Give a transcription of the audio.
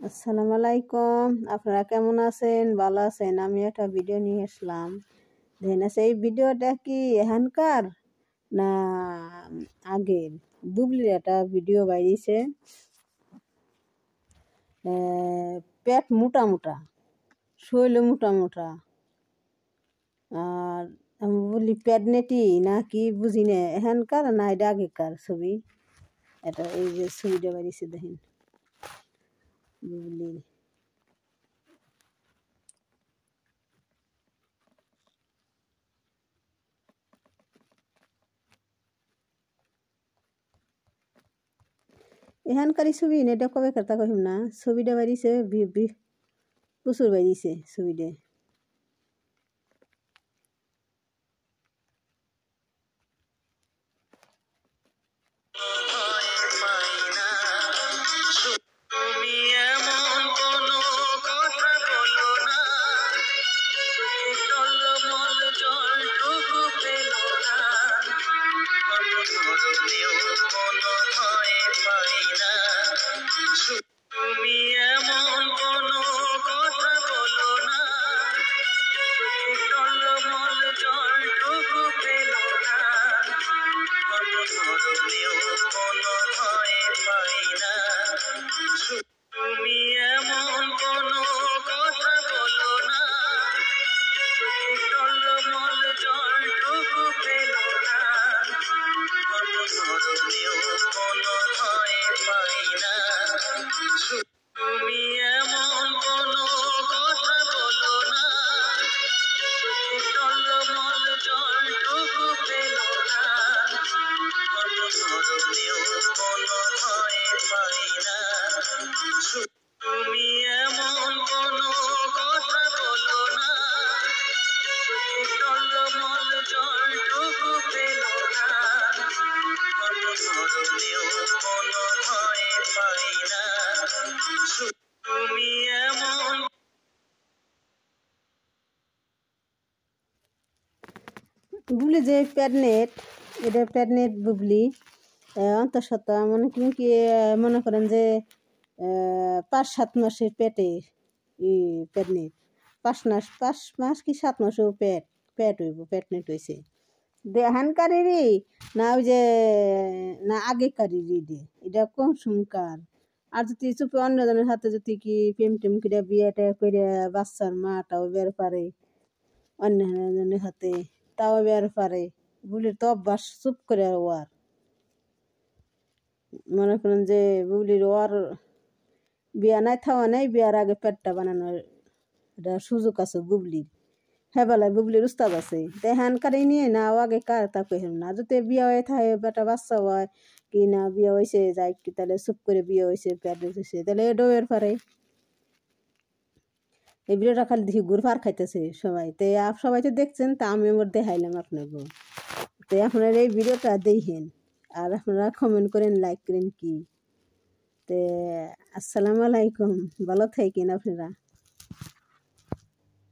আসসালামু আলাইকুম। আপনারা কেমন আছেন? ভালো আছেন? আমি একটা ভিডিও নিয়ে আসলাম। দেখেন এই ভিডিওটা কি এখানকার না আগের? বুবলির একটা ভিডিও বাইরেছে। পেট মোটা মোটা, শৈল মোটা মোটা, আর আমি বলি প্রেগনেন্টি না কি বুঝি না, এখানকার না এটা আগেকার ছবি। এটা এই যে ছবিটা বাইরেছে দেখেন বুবলির। এখানকারই ছবি না, এটা কবে কথা কহিম না, ছবিটা বাইরেছে প্রচুর বাইরেছে ছবিটা। বুবলি যে প্রেগনেন্ট, এটা প্রেগনেন্ট বুবলি অন্তঃসত্ত্বা মনে করেন যে 5-7 মাসের পেটে প্রেগনেন্ট। 5 মাস কি 7 মাসেও পেট হইব, প্রেগনেন্ট হয়েছে। দেহানকারেরই না ওই যে না আগেকারেরই দে, এটা কোন সুমকার। আর যদি চুপে অন্যজনের হাতে যদি কি প্রেম টেম করে বিয়েটা করে বাচ্চার মাটাও বের পারে অন্যজনের হাতে, তাও বের পারে। বুবলির তো অভ্যাস চুপ করে ওয়ার, মনে করেন যে বুবলির ওয়ার বিয়া নাই থাওয়া নেই, বিয়ার আগে পেটটা বানানোর এটা সুযোগ আছে বুবলির। হ্যাঁ বেলায় বুবলির উস্তাদ আছে। দেহানকারই নিয়ে না ও আগে কার তা কহিম না। যদি বিয়া হয়ে থাকে বেটা বাচ্চা হয় কি না বিয়ে হয়েছে যাই কি, তাহলে চুপ করে বিয়ে হয়েছে পেট হয়েছে, তাহলে এটাও বের পারে। এই ভিডিওটা খালি দেখি ঘুরপার খাইতেছে সবাই, তো সবাই তো দেখছেন, তা আমি আমার দেখাইলাম আপনাকে। তো আপনারা এই ভিডিওটা দেখেন আর আপনারা কমেন্ট করেন, লাইক করেন কি। তো আসসালামু আলাইকুম, ভালো থাকেন আপনারা।